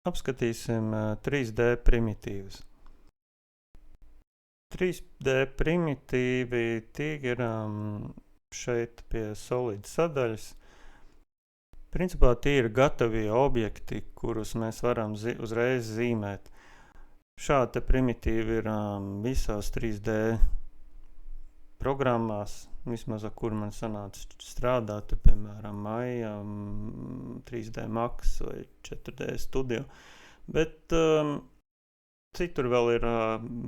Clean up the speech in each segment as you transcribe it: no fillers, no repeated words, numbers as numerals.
Apskatīsim 3D primitīvus. 3D primitīvi ir šeit pie solīda sadaļas. Principā tie ir gatavie objekti, kurus mēs varam uzreiz zīmēt. Šādi primitīvi ir visās 3D programmās, vismaz ar kur man sanāca strādāt, piemēram, Maya, 3D Max vai 4D Studio. Bet citur vēl ir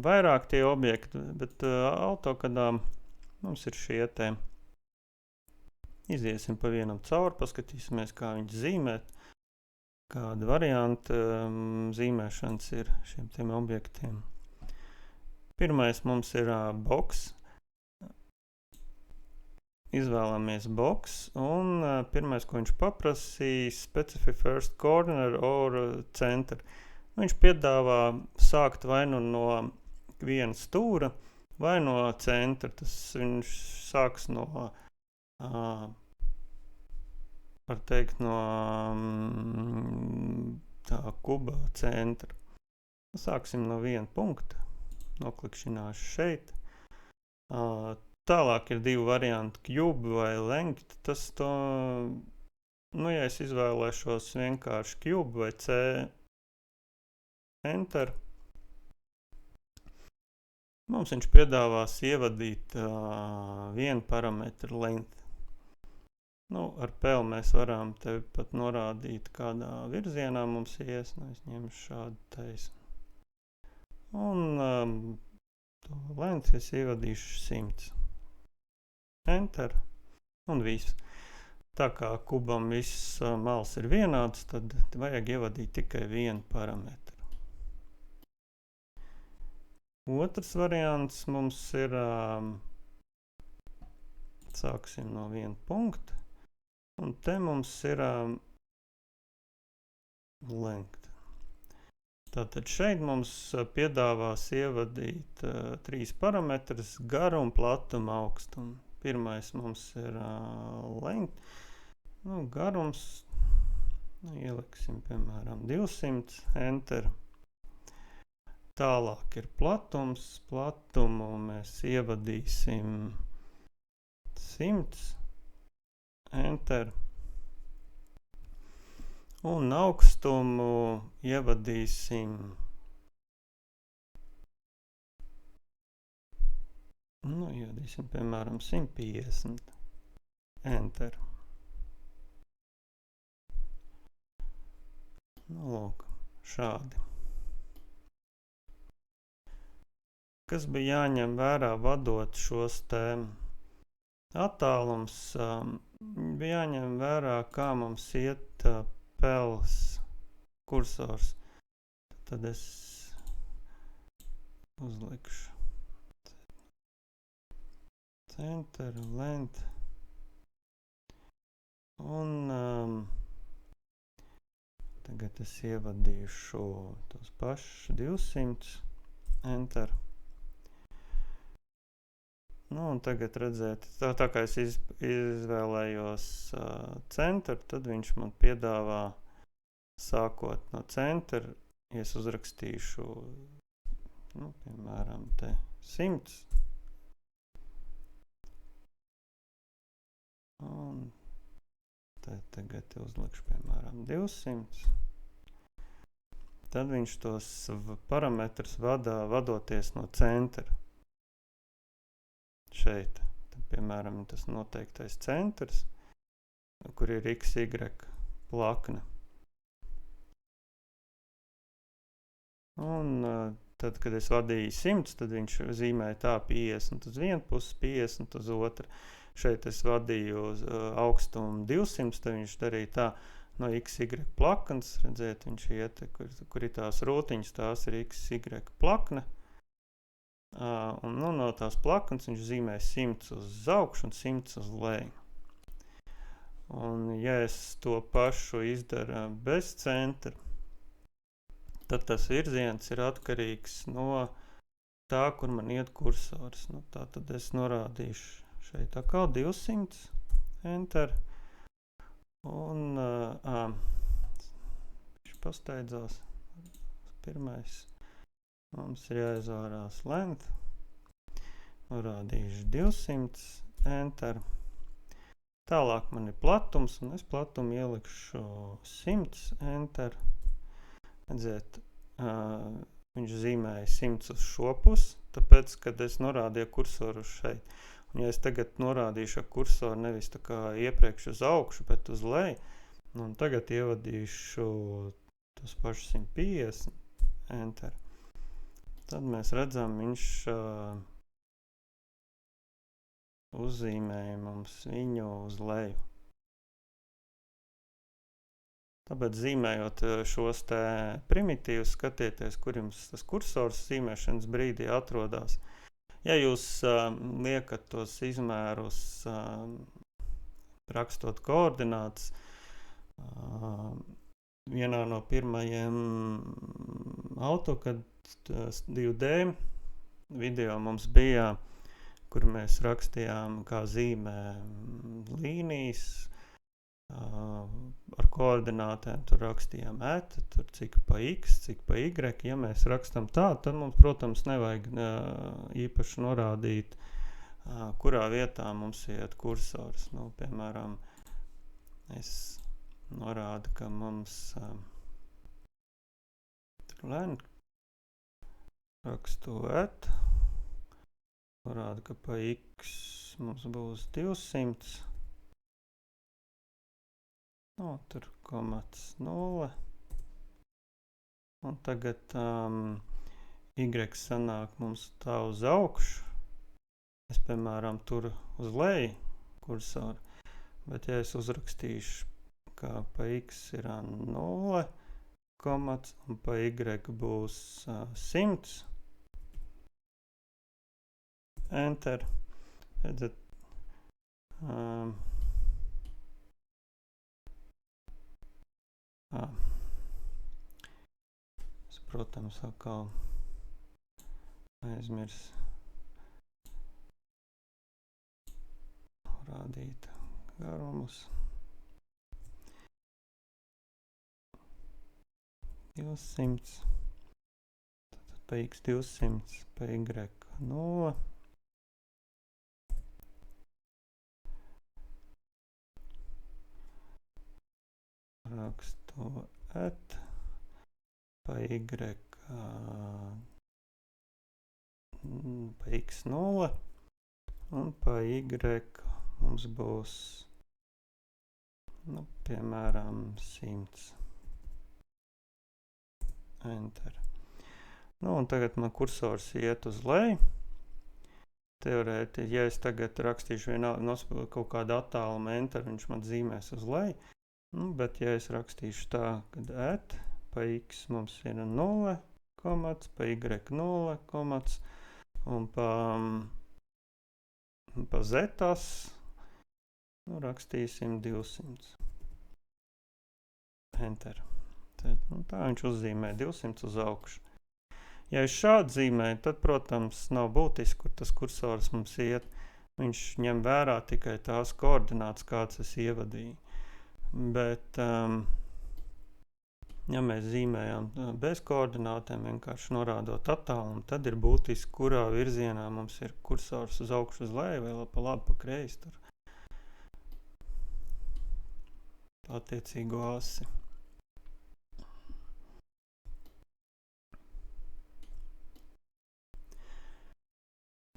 vairāk tie objekti, bet AutoCADā mums ir šie te. Iziesim pa vienam cauri, paskatīsimies, kā viņus zīmēt, kāda varianta zīmēšanas ir šiem tiem objektiem. Pirmais mums ir box. Izvēlamies box, un pirmais, ko viņš paprasīja, specify first corner or center. Viņš piedāvā sākt vai nu no viena stūra, vai no centra. Viņš sāks no, var teikt, no tā kuba centra. Sāksim no viena punkta, noklikšķināšu šeit. Tālāk ir divi varianti, cube vai length. Ja es izvēlēšos vienkārši cube vai C, enter, mums viņš piedāvās ievadīt vienu parametru length. Ar P mēs varam te pat norādīt, kādā virzienā mums ies. Es ņemšu šādu taisnu. Un to length es ievadīšu 100. Enter un viss. Tā kā kubam viss malas ir vienāds, tad vajag ievadīt tikai vienu parametru. Otrs variants mums ir, sāksim no viena punkta, un te mums ir length. Tātad šeit mums piedāvās ievadīt 3 parametrus: garumu, platumu, augstumu. Pirmais mums ir length, garums, ieliksim, piemēram, 200, enter. Tālāk ir platums, platumu mēs ievadīsim 100, enter. Un augstumu ievadīsim, piemēram, 150, enter. Lūk, šādi. Kas bija jāņem vērā vadot šos te attālums, bija jāņem vērā, kā mums iet pels kursors. Tad es uzlikšu center, length, un tagad es ievadīšu tos pašus 200, enter. Un tagad redzēt, tā kā es izvēlējos centru, tad viņš man piedāvā sākot no centra, ja es uzrakstīšu, piemēram, te 100. Un te tagad uzlikšu, piemēram, 200. Tad viņš tos parametrus vadoties no centra. Šeit, piemēram, tas noteiktais centrs, kur ir XY plakne. Un tad, kad es vadīju 100, tad viņš zīmēja tā 50 uz vienu pusi, 50 uz otru. Šeit es vadīju uz augstumu 200, tad viņš darīja tā no XY plaknes. Redziet, viņš iet, kur ir tās rūtiņas, tās ir XY plakne. Un no tās plaknes viņš zīmē 100 uz augšu un 100 uz leju. Un ja es to pašu izdaru bez centra, tad tas virziens ir atkarīgs no tā, kur man iet kursors. Tā tad es norādīšu šeit atkal 200, enter. Un pasteidzās. Pirmais mums ir jāizvārās length. Norādīšu 200, enter. Tālāk man ir platums, un es platumu ielikšu 100, enter. Redziet, viņš zīmēja 100 uz šo pusi, tāpēc, kad es norādīju kursoru uz šeit. Un ja es tagad norādīšu ar kursoru nevis tā kā iepriekš uz augšu, bet uz leju, un tagad ievadīšu tos pašus 150, enter. Tad mēs redzam, viņš uzzīmēja mums viņu uz leju. Tāpēc zīmējot šos te primitīvus, skatieties, kur jums tas kursors zīmēšanas brīdī atrodas. Ja jūs liekat tos izmērus, rakstot koordinātus, vienā no pirmajiem AutoCAD 2D video mums bija, kur mēs rakstījām, kā zīmē līnijas ar koordinātēm. Tur rakstījām tur cik pa x, cik pa y. Ja mēs rakstam tā, tad mums, protams, nevajag īpaši norādīt, kurā vietā mums iet kursors. Nu, piemēram, es norādu, ka mums length rakstu norāda, ka pa x mums būs 200. No, tur komats 0. Un tagad y sanāk mums tā uz augšu. Es, piemēram, tur uz leju kursoru. Bet ja es uzrakstīšu, ka pa x ir 0 komats un pa y būs 100, enter, redzat, es, protams, atkal aizmirs rādīt garumus. 200, tad pa x 200, pa y 0. Rakstu pa y pa x 0 un pa y mums būs, nu, piemēram, 100. Enter. Nu, un tagad man kursors iet uz leju. Teorētiski, ja es tagad rakstīšu vienalga kaut kādu attālumu enter, viņš man zīmēs uz leju. Nu, bet ja es rakstīšu tā, kad pa x mums ir 0 komats, pa y 0 komats, un pa z, nu, rakstīsim 200. Enter. Tad, nu, tā viņš uzzīmē 200 uz augšu. Ja es šādi zīmēju, tad, protams, nav būtiski, kur tas kursors mums iet. Viņš ņem vērā tikai tās koordinātas, kāds es ievadīju. Bet, ja mēs zīmējam bez koordinātēm, vienkārši norādot attālumu, tad ir būtiski, kurā virzienā mums ir kursors uz augšu, uz leju vai pa labi, pa kreisi tur. Attiecīgo asi.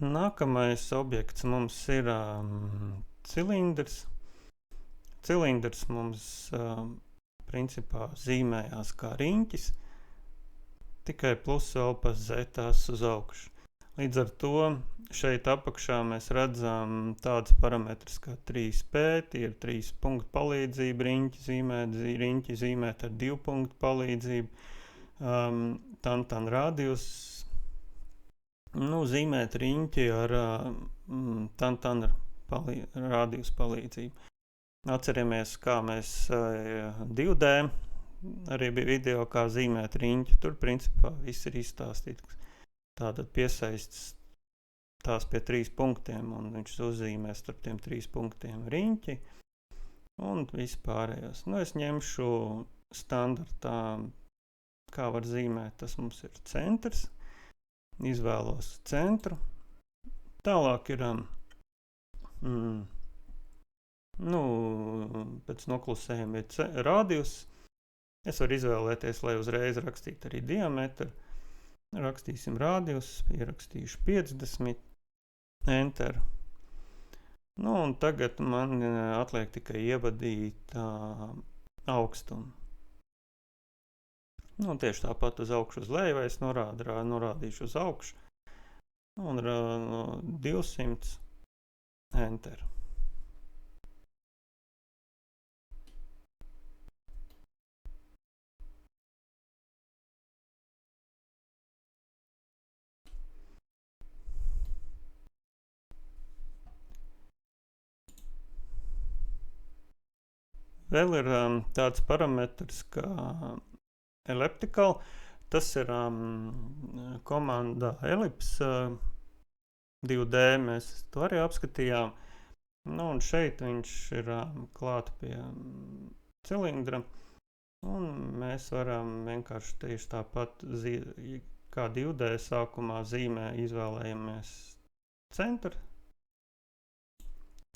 Nākamais objekts mums ir cilindrs. Cilindrs mums principā zīmējās kā riņķis, tikai plus vēl pa zetās uz augšu. Līdz ar to šeit apakšā mēs redzam tādus parametrus kā 3P, tie ir 3 punktu palīdzība, riņķi zīmēt ar 2 punktu palīdzību, tantan radius, nu, zīmēt riņķi ar tantan radius palīdzību. Atceramies, kā mēs 2D, arī bija video, kā zīmēt riņķi. Tur, principā, viss ir izstāstīts. Tātad piesaistas tās pie 3 punktiem, un viņš uzzīmēs starp tiem 3 punktiem riņķi un viss pārējos. Nu, es ņemšu standartā kā var zīmēt, tas mums ir centrs. Izvēlos centru. Tālāk ir pēc noklusējuma ir radius. Es varu izvēlēties, lai uzreiz rakstītu arī diametru. Rakstīsim radius, ierakstīšu 50, enter. Un tagad man atliek tikai ievadīt augstumu. Tieši tāpat uz augšu uz leju, vai es norādīšu uz augšu. Un 200, enter. Vēl ir tāds parametrs kā elliptical. Tas ir komanda ellipse 2D. Mēs to arī apskatījām. Un šeit viņš ir klāt pie cilindra. Un mēs varam vienkārši tieši tāpat, kā 2D sākumā zīmē, izvēlējamies centru.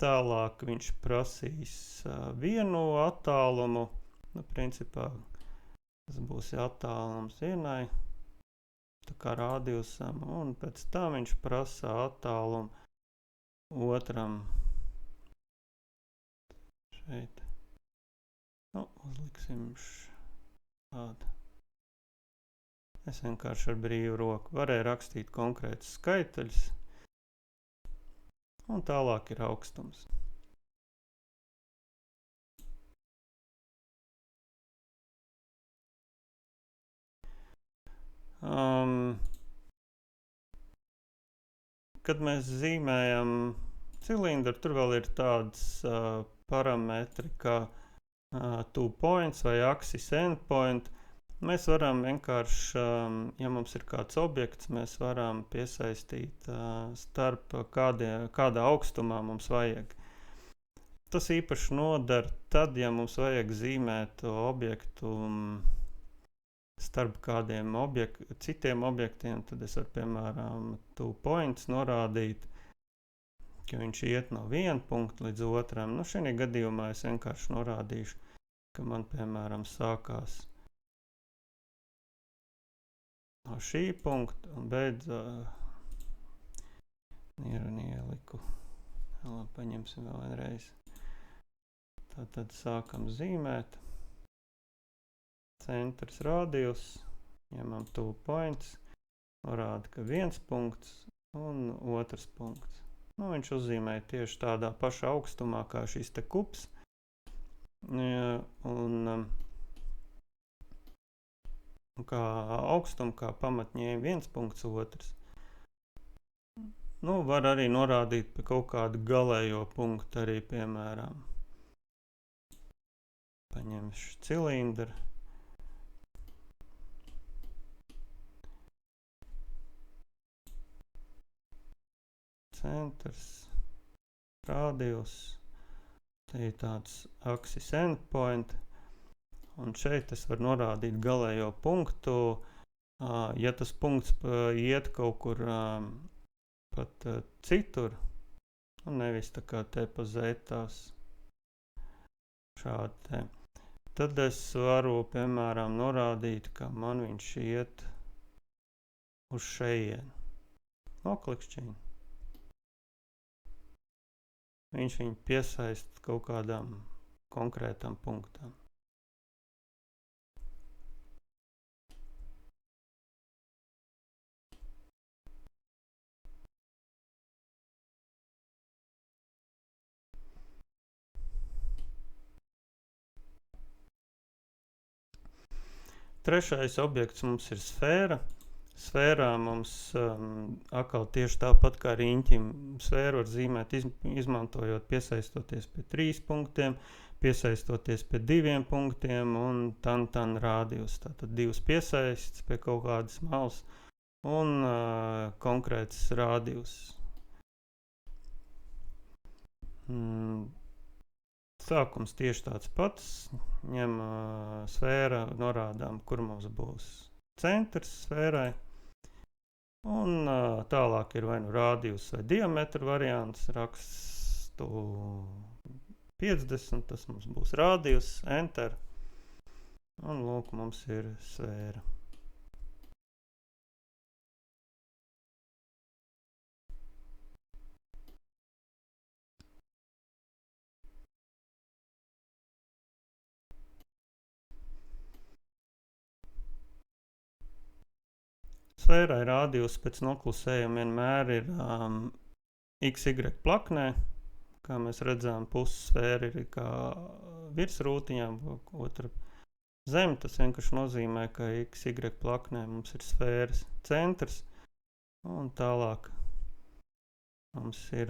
Tālāk viņš prasīs vienu attālumu. Principā tas būs attālums vienai, tā kā radiusam, un pēc tam viņš prasa attālumu otram. Šeit. Uzliksim šādu. Es vienkārši ar brīvu roku varēju rakstīt konkrētus skaitļus. Un tālāk ir augstums. Kad mēs zīmējam cilindru, tur vēl ir tāds parametri kā two points vai axis endpoint. Mēs varam vienkārši, ja mums ir kāds objekts, mēs varam piesaistīt starp kādā augstumā mums vajag. Tas īpaši nodara tad, ja mums vajag zīmēt objektu starp kādiem citiem objektiem, tad es varu, piemēram, two points norādīt, ka viņš iet no viena punkta līdz otram. Šajā gadījumā es vienkārši norādīšu, ka man, piemēram, sākās no šī punkta un beidz ieliku. Labi, paņemsim vēl vienreiz. Tātad sākam zīmēt. Centrs radius, ņemam two points, norāda, ka viens punkts un otrs punkts. Viņš uzzīmē tieši tādā pašā augstumā kā šis te kups. Kā augstumu, kā pamatņēma viens punkts otrs. Var arī norādīt pie kaut kādu galējo punktu arī, piemēram. Paņemšu cilindru. Centrs, radius. Te ir tāds axis endpoint. Un šeit es varu norādīt galējo punktu. Ja tas punkts iet kaut kur pat citur, nevis tā kā te pa zetās, šādi te, tad es varu, piemēram, norādīt, ka man viņš iet uz šejienu. Noklikšķiņu. Viņš viņu piesaist kaut kādām konkrētām punktām. Trešais objekts mums ir sfēra. Sfērā mums atkal tieši tāpat kā riņķim. Sfēru var zīmēt izmantojot, piesaistoties pie 3 punktiem, piesaistoties pie 2 punktiem un tan radius. Tātad 2 piesaists pie kaut kādas malas un konkrēts radius. Sākums tieši tāds pats. Ņem sfēra, norādām, kur mums būs centrs sfērai. Un tālāk ir vai nu rādījus vai diametra variants. Rakstu 50, tas mums būs rādījus, enter. Un lūk, mums ir sfēra. Sfērai rādījus pēc noklusējuma vienmēr ir XY plaknē. Kā mēs redzam, pussfēra ir kā virsrūtiņām, otra zem. Tas vienkārši nozīmē, ka XY plaknē mums ir sfēras centrs. Un tālāk mums ir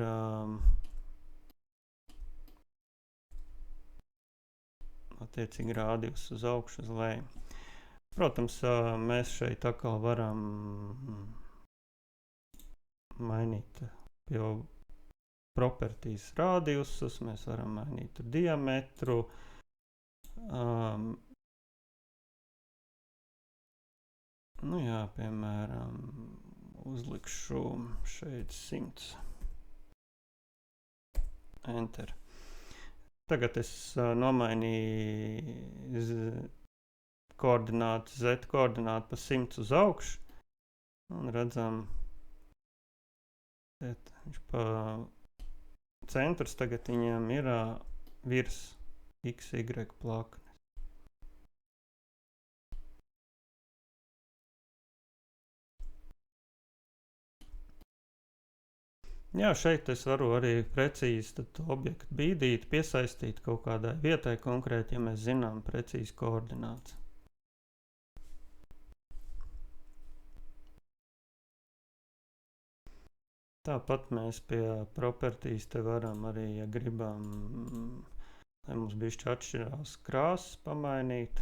attiecīgi rādījus uz augšu, uz leju. Protams, mēs šeit atkal varam mainīt jau properties rādījusus, mēs varam mainīt diametru. Piemēram, uzlikšu šeit 100. Enter. Tagad es nomainīju koordinātu, Z koordinātu pa 100 uz augšu. Un redzam, viņš pa centrs tagad viņam ir virs XY plaknes. Jā, šeit es varu arī precīzi tad objektu bīdīt, piesaistīt kaut kādai vietai konkrēti, ja mēs zinām precīzi koordināts. Tāpat mēs pie properties te varam arī, ja gribam, lai mums bišķi atšķirās krāsas pamainīt.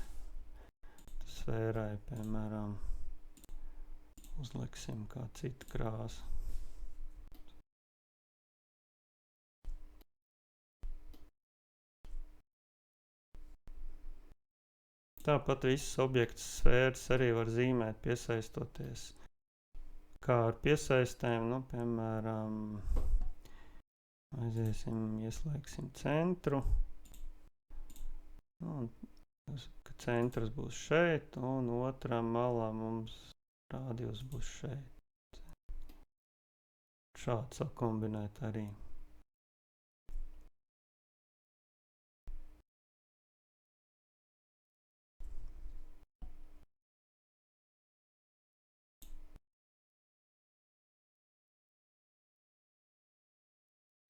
Sfērai, piemēram, uzliksim kā citu krāsu. Tāpat visas objektus sfēras arī var zīmēt, piesaistoties. Kā ar piesaistēm, piemēram, aiziesim, ieslēgsim centru. Ka centrs būs šeit, un otrā malā mums rādījus būs šeit. Šādi sakombinēt arī.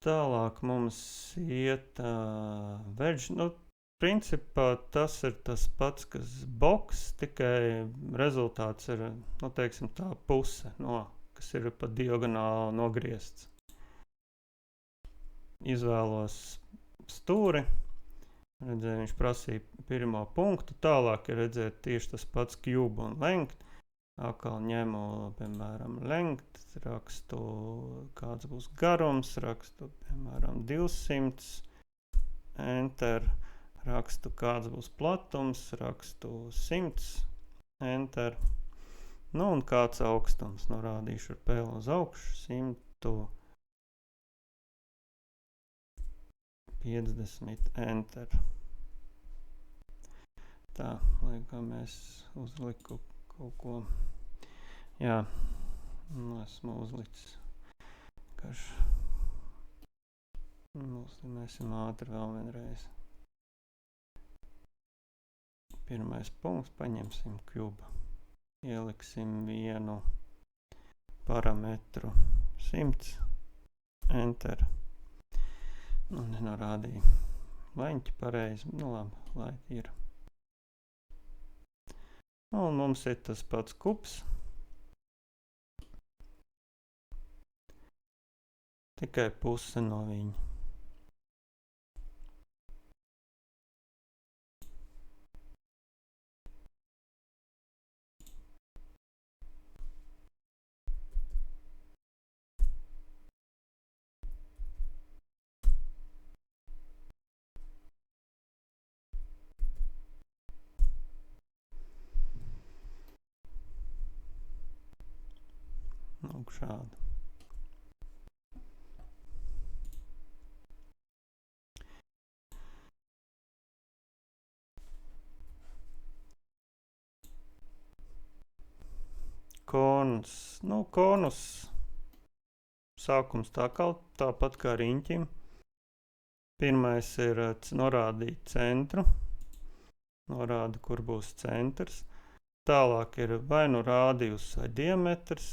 Tālāk mums iet wedge. Principā tas ir tas pats, kas boks, tikai rezultāts ir, teiksim, tā puse, kas ir pa diagonāli nogriezts. Izvēlos stūri. Redzēju, viņš prasīja pirmo punktu. Tālāk ir redzēt tieši tas pats cube un length. Atkal ņemu, piemēram, length, rakstu, kāds būs garums, rakstu, piemēram, 200, enter, rakstu, kāds būs platums, rakstu 100, enter, un kāds augstums, norādīšu ar pēlu uz augšu, 150, enter. Tā, lai kā mēs uzliku kaut ko. Jā, esmu uzlicis. Uzlimēsim ātri vēl vienreiz. Pirmais punkts, paņemsim cube. Ieliksim vienu parametru 100, enter. Nenorādīju leņķi pareizi, labi, lai ir. Un mums ir tas pats kubs. Tikai puse no viņa. Lūk šādi. Konus. Nu, konus sākums tāpat kā riņķim. Pirmais ir norādīt centru. Norāda, kur būs centrs. Tālāk ir vai nu rādījus vai diametrs.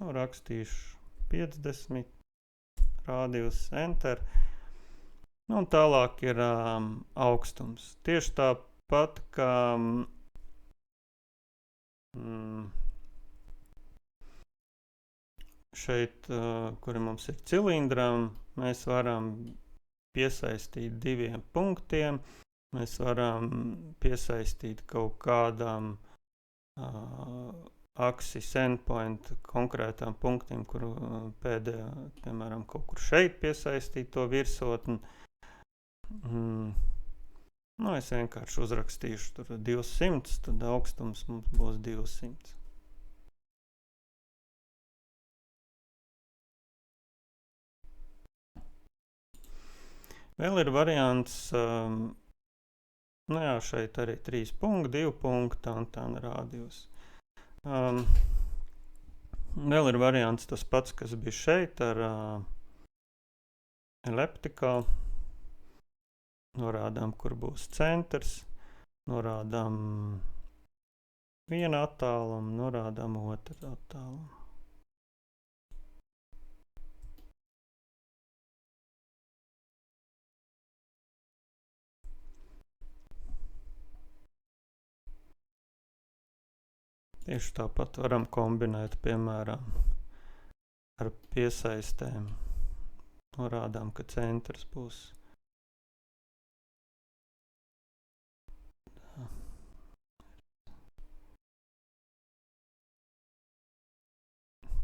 Nu, rakstīšu 50. Rādījus enter. Nu, un tālāk ir augstums. Tieši tāpat kā šeit, kuri mums ir cilindram, mēs varam piesaistīt 2 punktiem. Mēs varam piesaistīt kaut kādām axis endpoint konkrētām punktiem, kuru pēdējā, piemēram, kaut kur šeit piesaistīt to virsotni. Nu, es vienkārši uzrakstīšu tur 200, tad augstums mums būs 200. Vēl ir variants, nu jā, šeit arī 3 punkti, 2 punkti, tā rādījus. Vēl ir variants tas pats, kas bija šeit ar elliptikā. Norādām, kur būs centrs, norādām vienu attālumu, norādām otru attālumu. Tieši tāpat varam kombinēt, piemēram, ar piesaistēm. Norādām, ka centrs būs.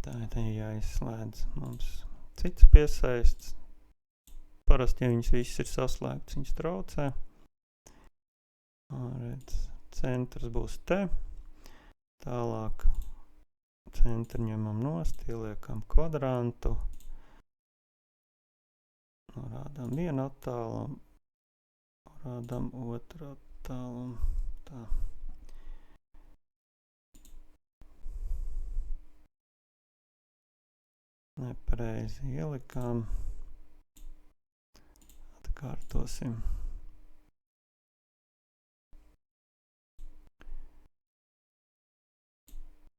Tā ir jāizslēdz mums cits piesaists. Parasti, ja viņas viss ir saslēgts, viņas traucē. Redz, centrs būs te. Tālāk centru ņemam nost, ieliekam kvadrantu, norādām vienu attālumu, norādām otru attālumu. Tā. Nepareizi ielikām. Atkārtosim.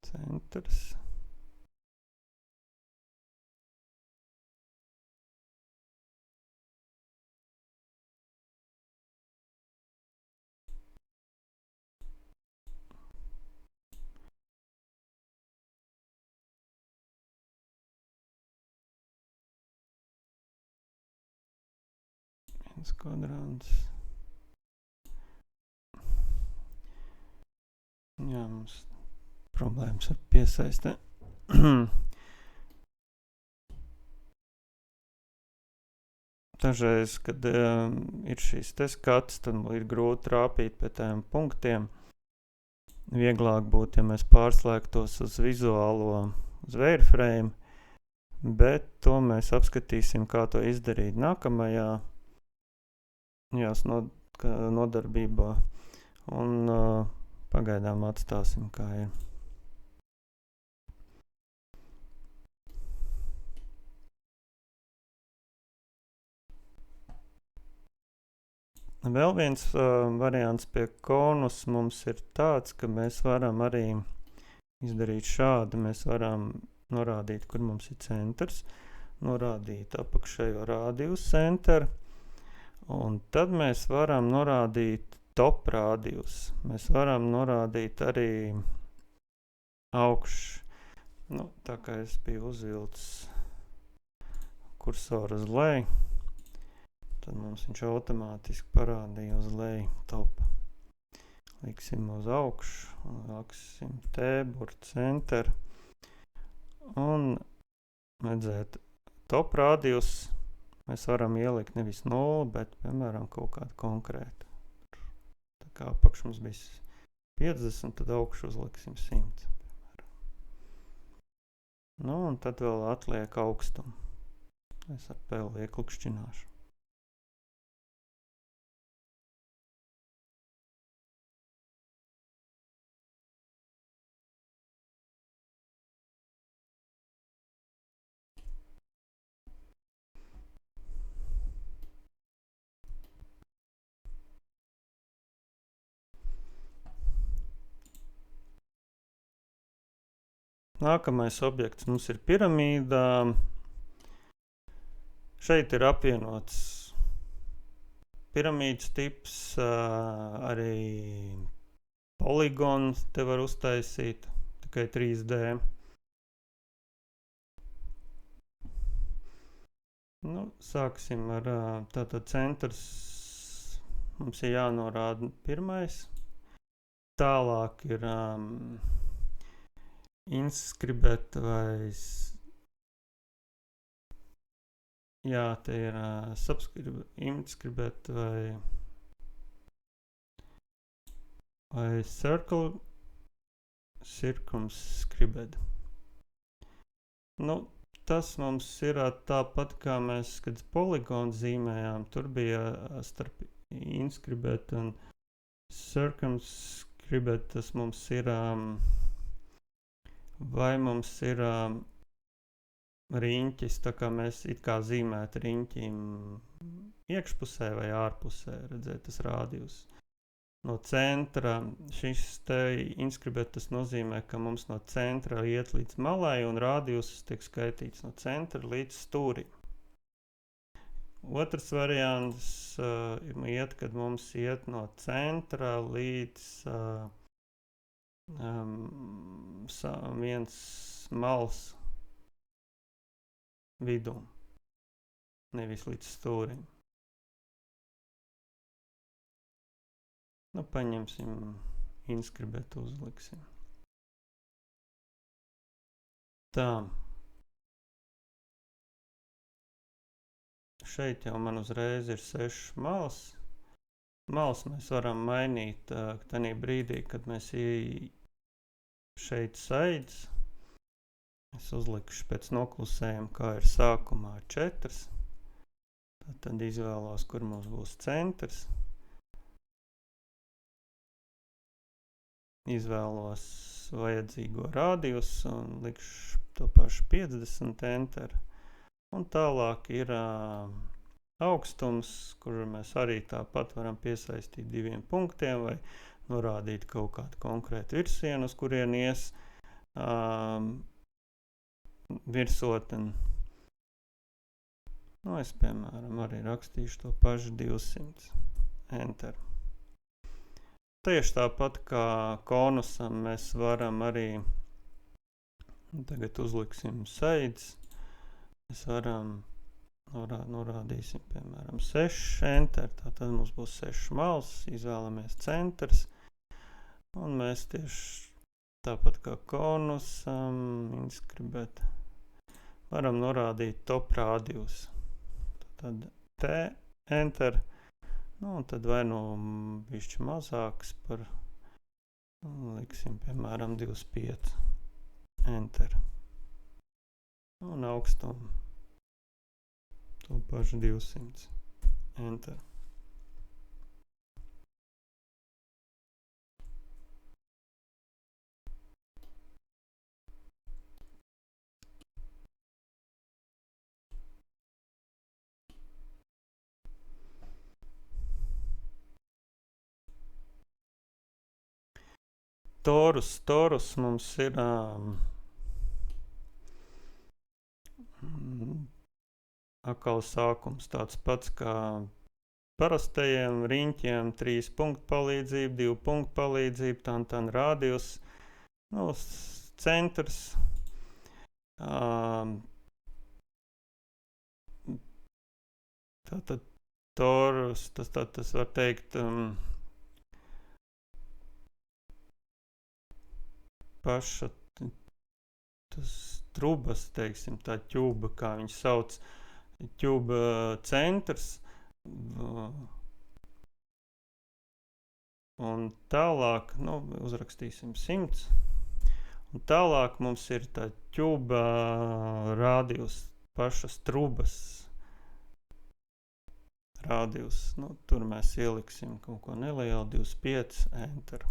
Centrs. Viens kvadrants. Jā, mums problēmas ar piesaistē. Dažreiz, kad ir šīs te skats, tad ir grūti trāpīt pie tiem punktiem. Vieglāk būtu, ja mēs pārslēgtos uz vizuālo, uz wireframe, bet to mēs apskatīsim, kā to izdarīt nākamajā nodarbībā. Un pagaidām atstāsim, kā ir. Vēl viens variants pie konus mums ir tāds, ka mēs varam arī izdarīt šādi. Mēs varam norādīt, kur mums ir centrs, norādīt apakšējo rādījus centru, un tad mēs varam norādīt top rādījus. Mēs varam norādīt arī nu, tā kā es biju uzvilcis kursoru uz leju, tad mums viņš automātiski parādīja uz leju top. Liksim uz augšu, liksim tēbur, center, un redzēt, top rādījus mēs varam ielikt nevis 0, bet, piemēram, kaut kādu konkrētu. Tā kā apakš mums bija 50, tad augšu uzliksim 100. Nu, un tad vēl atliek augstumu. Es ar peli ieklikšķināšu. Nākamais objekts mums ir piramīda. Šeit ir apvienots piramīdas tips, arī poligons te var uztaisīt, tikai 3D. Nu, sāksim ar tātad centrs. Mums ir jānorāda pirmais. Tālāk ir inskribēt vai te ir inskribēt vai circumscribed. Nu, tas mums ir tāpat kā mēs, kad poligonu zīmējām, tur bija starp inskribēt un circumscribed, tas mums ir, vai mums ir riņķis, tā kā mēs it kā zīmētu riņķim iekšpusē vai ārpusē, redzēt, tas rādījus. No centra, šis te inskribēt, tas nozīmē, ka mums no centra iet līdz malai un rādījus tiek skaitīts no centra līdz stūrim. Otrs variants iet, kad mums iet no centra līdz viens mals vidum, nevis līdz stūrim. Nu, paņemsim, inskribēt, uzliksim. Tā. Šeit jau man uzreiz ir 6 malas. Malas mēs varam mainīt tanī brīdī, kad mēs šeit saids. Es uzlikšu pēc noklusējuma, kā ir sākumā 4. Tad izvēlos, kur mums būs centrs. Izvēlos vajadzīgo rādījus un likšu to pašu 50 enter. Un tālāk ir augstums, kur mēs arī tāpat varam piesaistīt 2 punktiem vai norādīt kaut kādu konkrētu virsienu, uz kurien ies virsotni. Nu, es, piemēram, arī rakstīšu to pašu 200 enter. Tieši tāpat kā konusam mēs varam arī, tagad uzliksim saids, mēs varam, norādīsim, piemēram, 6 enter, tātad mums būs 6 malas, izvēlamies centrs, un mēs tieši tāpat kā konusam, inskribēt, varam norādīt top rādījus. Tad T enter. Nu, un tad vai bišķi mazāks par, liksim, piemēram, 25 enter. Un augstumu to pašu 200 enter. Torus mums ir atkal sākums tāds pats kā parastajiem riņķiem, 3 punktu palīdzību, 2 punktu palīdzību, tan rādījus, nu, centrs. Tātad torus, tas var teikt paša tas trubas, teiksim, tā ķuba, kā viņš sauc, ķuba centrs. Un tālāk, nu, uzrakstīsim 100. Un tālāk mums ir tā ķuba rādījus, pašas trubas rādījus. Nu, tur mēs ieliksim kaut ko nelielu, 25, enter.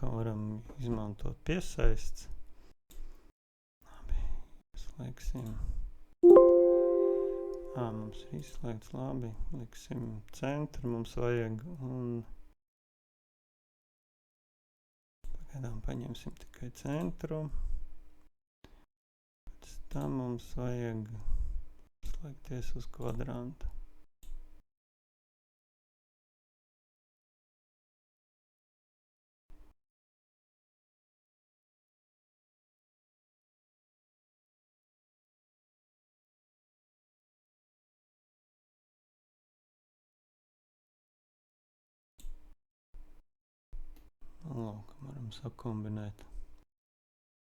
Kā varam izmantot piesaists. Labi, izslēgsim. Mums ir izslēgts, labi. Liksim centru, mums vajag, un pagaidām paņemsim tikai centru. Pēc tam mums vajag slēgties uz kvadrantu. Lūk, varam sakombinēt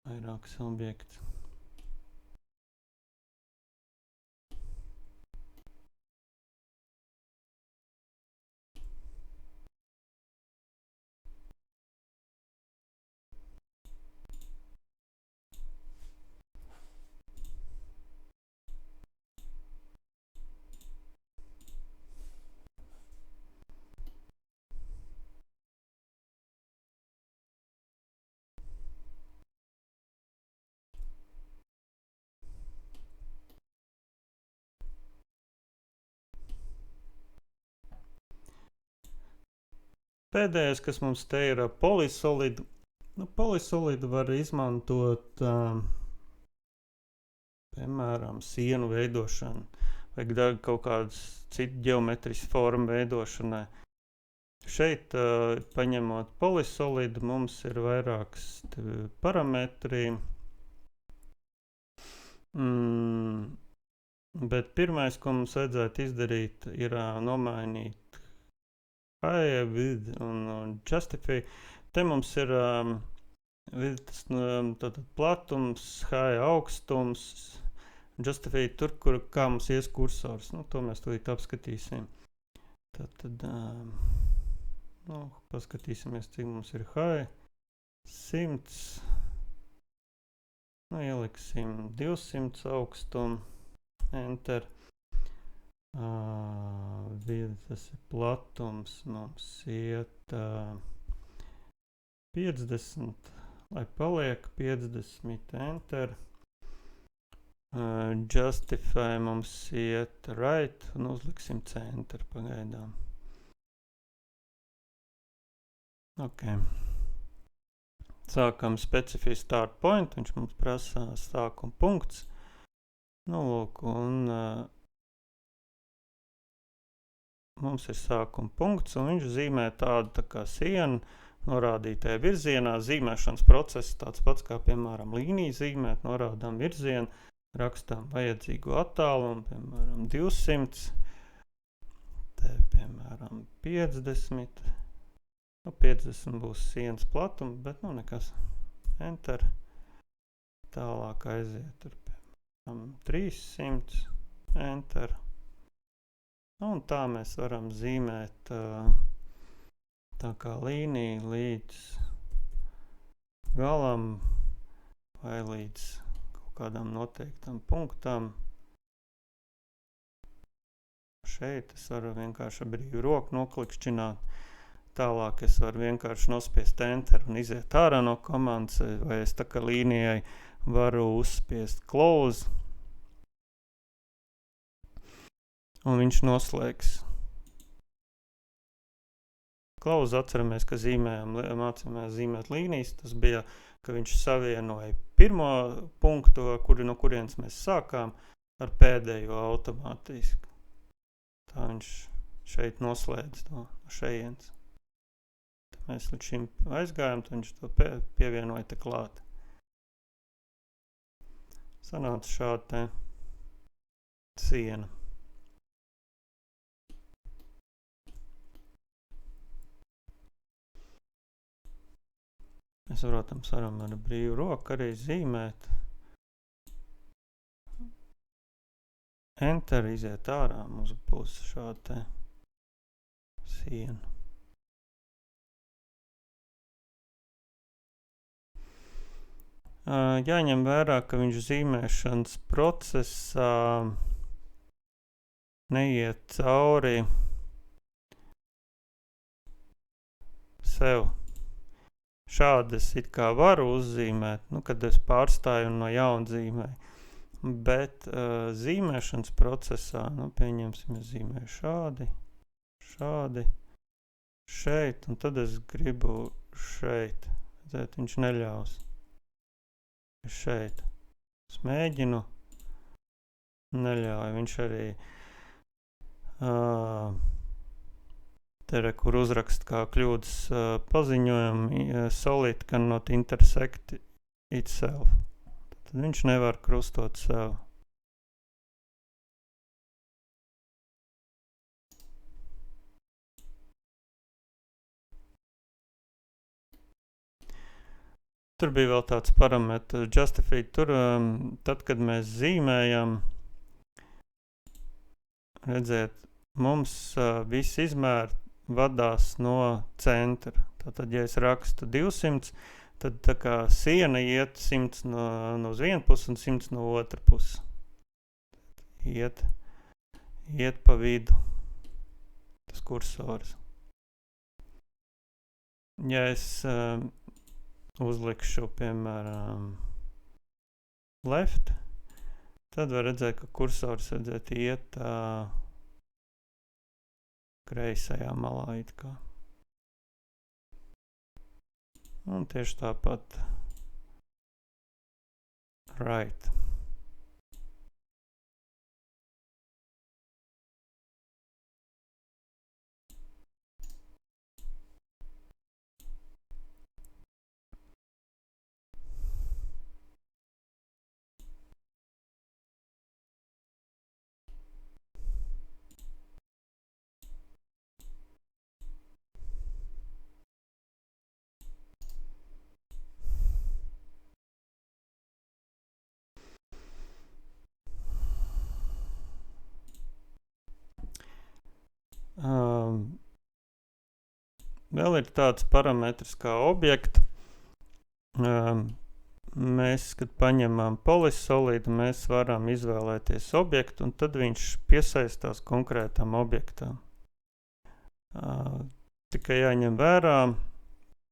vairākus objektus. Pēdējais, kas mums te ir polisolidu. Nu, polisolidu var izmantot, piemēram, sienu veidošanu vai kaut kādas citu ģeometrisku formu veidošanai. Šeit, paņemot polisolidu, mums ir vairākas parametri. Bet pirmais, ko mums vajadzētu izdarīt, ir nomainīt high, width un justify. Te mums ir width, tātad platums, high augstums, justify tur, kā mums ies kursors. Nu, to mēs tūlīt apskatīsim. Tātad, paskatīsimies, cik mums ir high. 100. Nu, ieliksim 200 augstumu, enter. Tas ir platums, mums iet 50, lai paliek 50, enter. Justify mums iet right, un uzliksim centru pagaidām. Ok. Sākam specify start point, viņš mums prasa sākuma punkts. Nu, lūk, un mums ir sākuma punkts, un viņš zīmē tādu tā kā sienu norādītajā virzienā. Zīmēšanas process tāds pats kā, piemēram, līnija zīmēt, norādām virzienu, rakstām vajadzīgo attālumu, piemēram, 200, te, piemēram, 50. Nu, 50 būs sienas platums, bet, nu, nekas. Enter. Tālāk aiziet tur, piemēram, 300, enter. Un tā mēs varam zīmēt tā kā līniju līdz galam vai līdz kaut kādam noteiktam punktam. Šeit es varu vienkārši brīvu roku noklikšķināt. Tālāk es varu vienkārši nospiest enter un iziet ārā no komandas, vai es tā kā līnijai varu uzspiest close. Un viņš noslēgs. Close, atceramies, ka mācījāmies zīmēt līnijas. Tas bija, ka viņš savienoja pirmo punktu, no kurienes mēs sākām, ar pēdējo automātiski. Tā viņš šeit noslēdz to šejienes. mēs līdz šim aizgājām, tad viņš to pievienoja te klāt. Sanāca šāda te siena. Mēs, protams, varam ar brīvu roku arī zīmēt. Enter, iziet ārā, mums būs šāda te siena. Jāņem vērā, ka viņš zīmēšanas procesā neiet cauri sev. Šādi es it kā varu uzzīmēt, kad es pārstāju un no jauna zīmēju. Bet zīmēšanas procesā, pieņemsim, es zīmēju šādi, šeit, un tad es gribu šeit. Redzēt, viņš neļaus. Šeit. Es mēģinu, neļauj. Viņš arī te, kur uzrakst kā kļūdas paziņojumi, solid cannot intersect itself. Tad viņš nevar krustot sev. Tur bija vēl tāds parametrs justify. Tur, tad, kad mēs zīmējam, redziet, mums viss izmēri vadās no centra. Tātad, ja es rakstu 200, tad tā kā siena iet 100 no uz vienu pusi un 100 no otru pusi. Iet pa vidu tas kursors. Ja es uzlikšu, piemēram, left, tad var redzēt, ka kursors iet kreisajā malā it kā. Un tieši tāpat right. Vēl ir tāds parametrs kā objektu. Mēs, kad paņemam polisolidu, mēs varam izvēlēties objektu, un tad viņš piesaistās konkrētam objektam. Tikai jāņem vērā,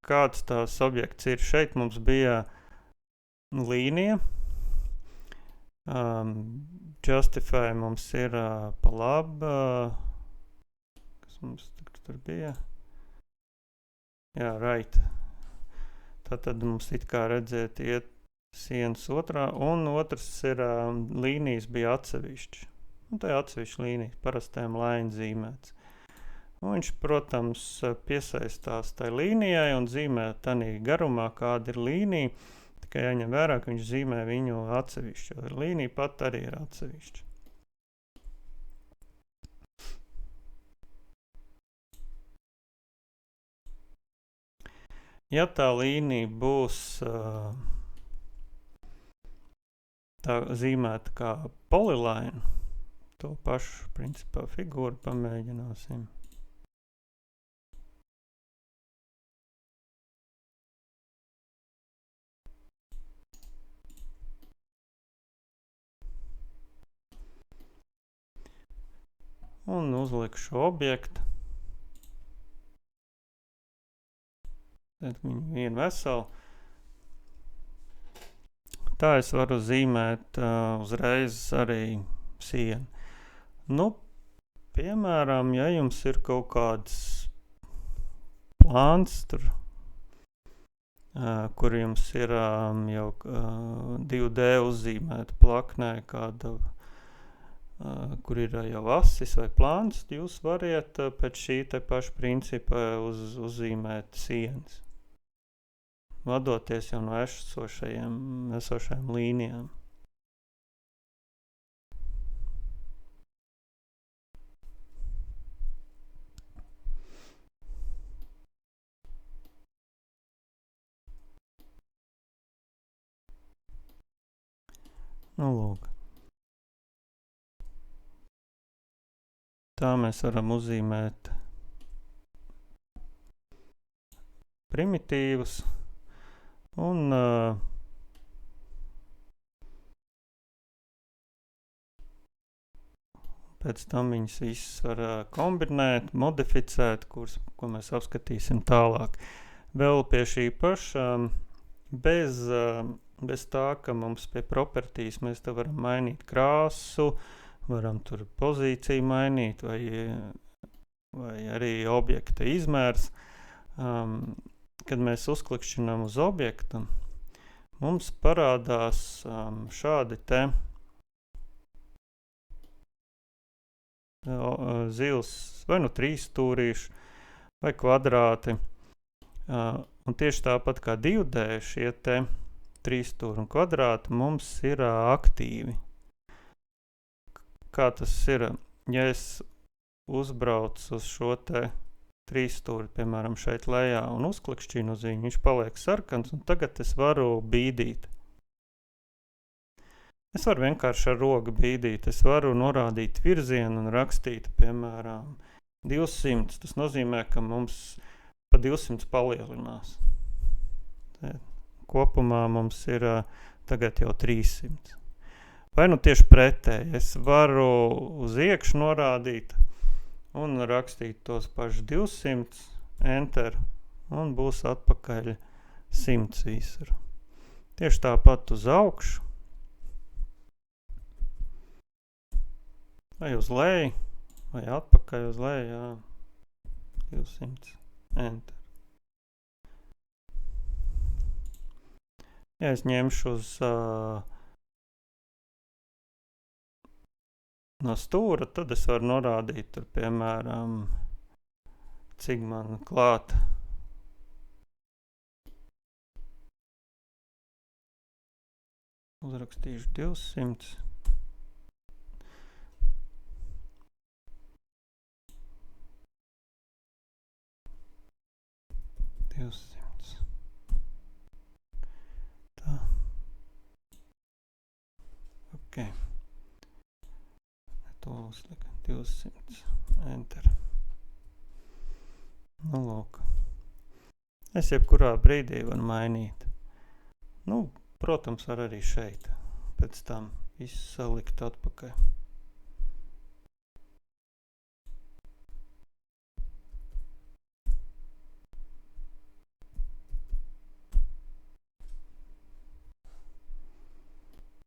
kāds tās objekts ir. Šeit mums bija līnija. Justify mums ir pa labi. Kas mums tur bija? Jā, right. Tātad mums it kā redzēt iet sienas otrā, un otrs ir līnijas bija atsevišķi. Un tā ir atsevišķi līnijas, parastēm laini zīmēts. Un viņš, protams, piesaistās tai līnijai un zīmē tanī garumā, kāda ir līnija. Tikai jāņem vērā, ka viņš zīmē viņu atsevišķi, jo līnija pat arī ir atsevišķi. Ja tā līnija būs tā zīmēta kā polyline, to pašu, principā, figūru pamēģināsim. Un uzlikšu objektu. Tad viņu vienu veselu. Tā es varu zīmēt uzreiz arī sienu. Piemēram, ja jums ir kaut kāds plāns, tur, kur jums ir jau 2D uzzīmēta plaknē kāda kur ir jau asis vai plāns, jūs variet pēc šī te paša principa uzzīmēt sienas, vadoties jau no esošajām līnijām. Nu, lūk. Tā mēs varam uzzīmēt primitīvus un pēc tam viņas visas var kombinēt, modificēt, ko mēs apskatīsim tālāk. Vēl pie šī paša, bez tā, ka mums pie properties mēs te varam mainīt krāsu, varam tur pozīciju mainīt vai arī objekta izmērs. Kad mēs uzklikšķinām uz objektu, mums parādās šādi te zils vai nu trīsstūrīši vai kvadrāti. Un tieši tāpat kā 2D šie te trīsstūri un kvadrāti mums ir aktīvi. Kā tas ir, ja es uzbraucu uz šo te trīsstūri, piemēram, šeit lejā un uzklikšķinu uz viņu, viņš paliek sarkans, un tagad es varu bīdīt. Es varu vienkārši ar roku bīdīt, es varu norādīt virzienu un rakstīt, piemēram, 200, tas nozīmē, ka mums pa 200 palielinās. Kopumā mums ir tagad jau 300. Vai nu tieši pretēji, es varu uz iekšu norādīt un rakstīt tos pašus 200, enter, un būs atpakaļ 100 visur. Tieši tāpat uz augšu, vai uz leju, vai atpakaļ uz leju, jā, 200, enter. Ja es ņemšu no stūra, tad es varu norādīt tur, piemēram, cik man klāt. Uzrakstīšu 200. Tā. Ok. To uzlika 200. Enter. Nu, lūk. Es jebkurā brīdī varu mainīt. Nu, protams, var arī šeit. Pēc tam visu salikt atpakaļ.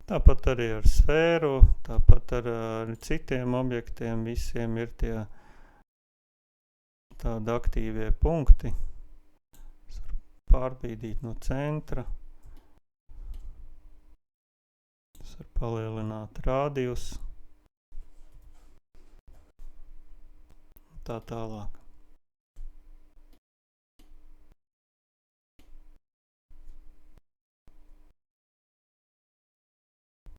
Tāpat arī ar sfēru, tāpat ar citiem objektiem, visiem ir tie tādi aktīvie punkti. Es varu pārbīdīt no centra. Es varu palielināt rādijus. Tā tālāk.